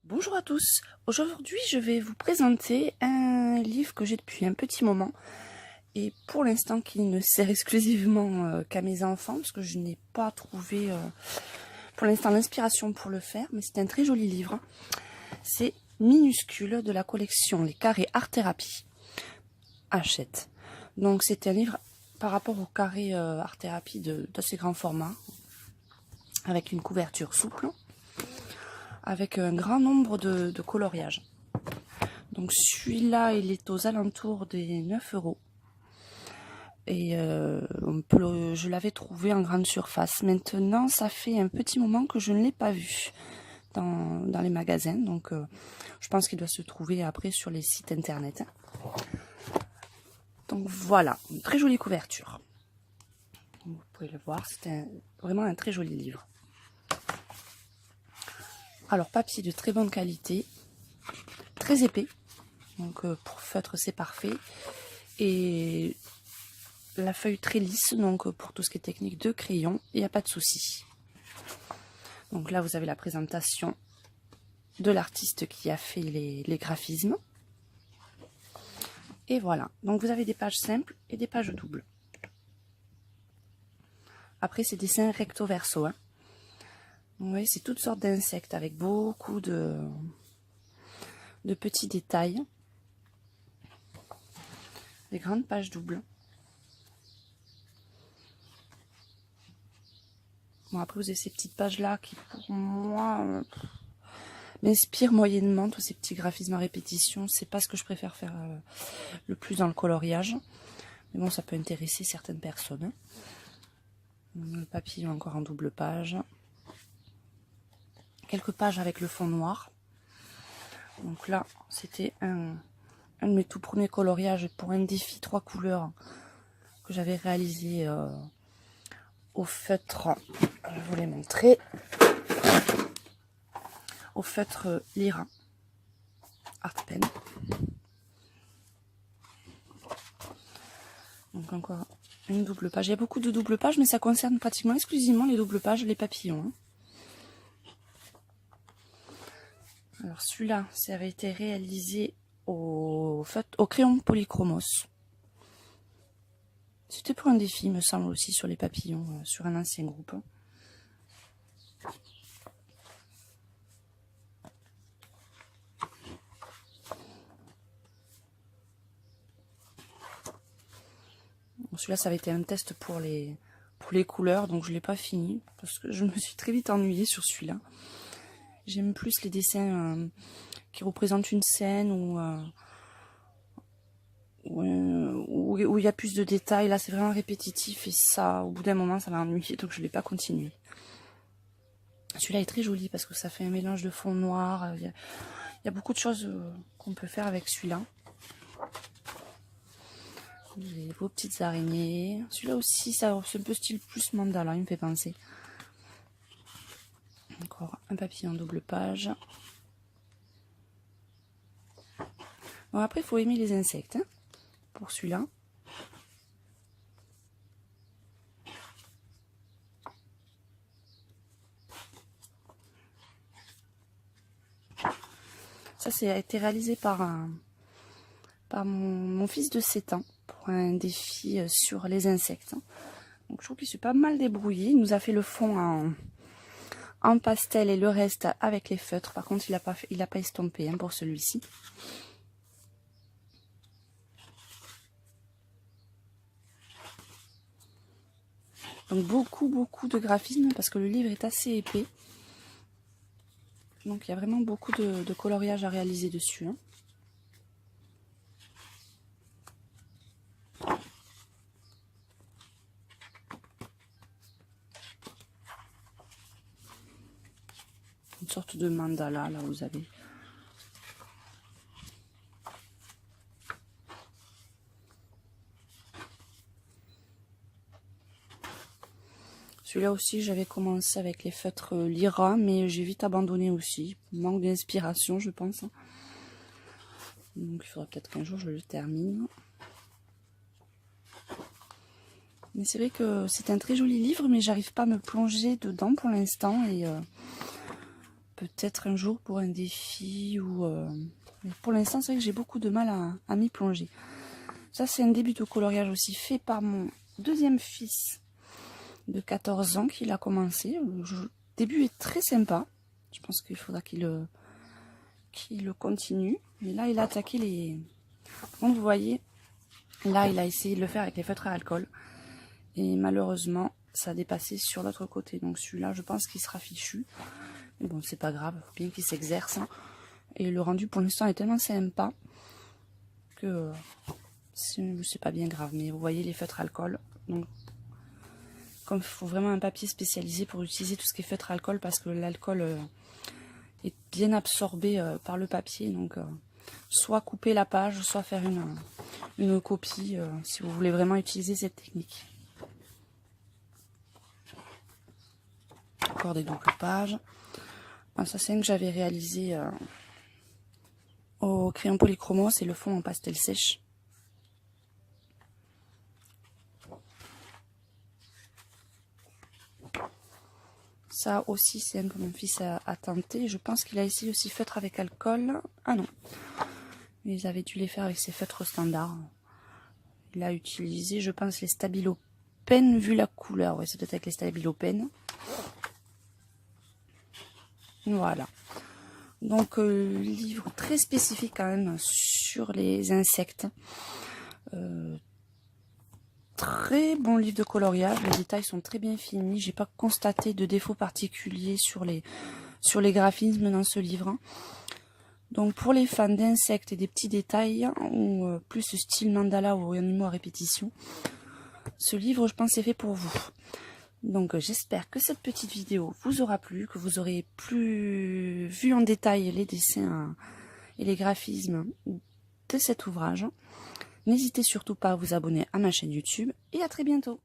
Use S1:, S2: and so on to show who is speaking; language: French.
S1: Bonjour à tous, aujourd'hui je vais vous présenter un livre que j'ai depuis un petit moment et pour l'instant qui ne sert exclusivement qu'à mes enfants parce que je n'ai pas trouvé pour l'instant l'inspiration pour le faire, mais c'est un très joli livre. C'est Minuscule de la collection Les Carrés Art Thérapie. Hachette. Donc c'est un livre par rapport au carré Art Thérapie d'assez grand format avec une couverture souple, avec un grand nombre de coloriages. Donc celui-là, il est aux alentours des 9 €. Et je l'avais trouvé en grande surface. Maintenant, ça fait un petit moment que je ne l'ai pas vu dans les magasins. Donc je pense qu'il doit se trouver après sur les sites internet. Donc voilà, une très jolie couverture. Vous pouvez le voir, c'est vraiment un très joli livre. Alors, papier de très bonne qualité, très épais. Donc pour feutre, c'est parfait. Et la feuille très lisse, donc pour tout ce qui est technique de crayon, il n'y a pas de souci. Donc là, vous avez la présentation de l'artiste qui a fait les graphismes. Et voilà, donc vous avez des pages simples et des pages doubles. Après, c'est dessin recto verso. Hein. Vous voyez, c'est toutes sortes d'insectes avec beaucoup de petits détails. Des grandes pages doubles. Bon, après, vous avez ces petites pages-là qui, pour moi, m'inspirent moyennement. Tous ces petits graphismes à répétition, c'est pas ce que je préfère faire le plus dans le coloriage. Mais bon, ça peut intéresser certaines personnes. Le papillon encore en double page. Quelques pages avec le fond noir. Donc là, c'était un de mes tout premiers coloriages pour un défi 3 couleurs que j'avais réalisé au feutre. Je vais vous les montrer. Au feutre Lyra Art Pen. Donc encore une double page. Il y a beaucoup de doubles pages, mais ça concerne pratiquement exclusivement les doubles pages, les papillons. Hein. Alors celui-là, ça avait été réalisé au crayon polychromos. C'était pour un défi, il me semble aussi, sur les papillons, sur un ancien groupe. Celui-là, ça avait été un test pour les couleurs, donc je ne l'ai pas fini, parce que je me suis très vite ennuyée sur celui-là. J'aime plus les dessins qui représentent une scène où il y a plus de détails. Là, c'est vraiment répétitif et ça, au bout d'un moment, ça m'a ennuyé, donc je ne l'ai pas continué. Celui-là est très joli parce que ça fait un mélange de fond noir. Il y a beaucoup de choses qu'on peut faire avec celui-là. Vous avez vos petites araignées. Celui-là aussi, c'est un peu style plus mandala, il me fait penser. Encore un papillon en double page. Bon, après, il faut aimer les insectes, hein, pour celui-là. Ça, a été réalisé par mon fils de 7 ans pour un défi sur les insectes. Donc, je trouve qu'il s'est pas mal débrouillé. Il nous a fait le fond en pastel et le reste avec les feutres. Par contre, il n'a pas estompé hein, pour celui-ci. Donc beaucoup de graphismes parce que le livre est assez épais. Donc il y a vraiment beaucoup de coloriage à réaliser dessus. Hein. Une sorte de mandala, là vous avez. Celui-là aussi, j'avais commencé avec les feutres Lyra, mais j'ai vite abandonné aussi. Manque d'inspiration, je pense. Donc il faudra peut-être qu'un jour je le termine. Mais c'est vrai que c'est un très joli livre, mais j'arrive pas à me plonger dedans pour l'instant. Et peut-être un jour pour un défi ou... Mais pour l'instant, c'est vrai que j'ai beaucoup de mal à m'y plonger. Ça, c'est un début de coloriage aussi fait par mon deuxième fils de 14 ans qui l'a commencé. Le début est très sympa. Je pense qu'il faudra qu'il le continue. Mais là, il a attaqué les... Donc, vous voyez, là, il a essayé de le faire avec les feutres à alcool. Et malheureusement, ça a dépassé sur l'autre côté. Donc celui-là, je pense qu'il sera fichu. Mais bon, c'est pas grave, faut bien qu'il s'exerce. Et le rendu pour l'instant est tellement sympa que c'est pas bien grave. Mais vous voyez les feutres à alcool. Donc, comme il faut vraiment un papier spécialisé pour utiliser tout ce qui est feutre à alcool, parce que l'alcool est bien absorbé par le papier. Donc, soit couper la page, soit faire une copie si vous voulez vraiment utiliser cette technique. Encore des doubles pages. Ça, c'est un que j'avais réalisé au crayon polychromos, c'est le fond en pastel sèche. Ça aussi, c'est un que mon fils a tenté. Je pense qu'il a essayé aussi feutre avec alcool. Ah non, ils avaient dû les faire avec ses feutres standards. Il a utilisé, je pense, les Stabilo Pen, vu la couleur. Ouais, c'est peut-être avec les Stabilo Pen. Voilà. Donc, livre très spécifique quand même sur les insectes. Très bon livre de coloriage. Les détails sont très bien finis. J'ai pas constaté de défauts particuliers sur les graphismes dans ce livre. Donc, pour les fans d'insectes et des petits détails, ou plus style mandala ou animaux à répétition, ce livre, je pense, est fait pour vous. Donc j'espère que cette petite vidéo vous aura plu, que vous aurez vu en détail les dessins et les graphismes de cet ouvrage. N'hésitez surtout pas à vous abonner à ma chaîne YouTube et à très bientôt.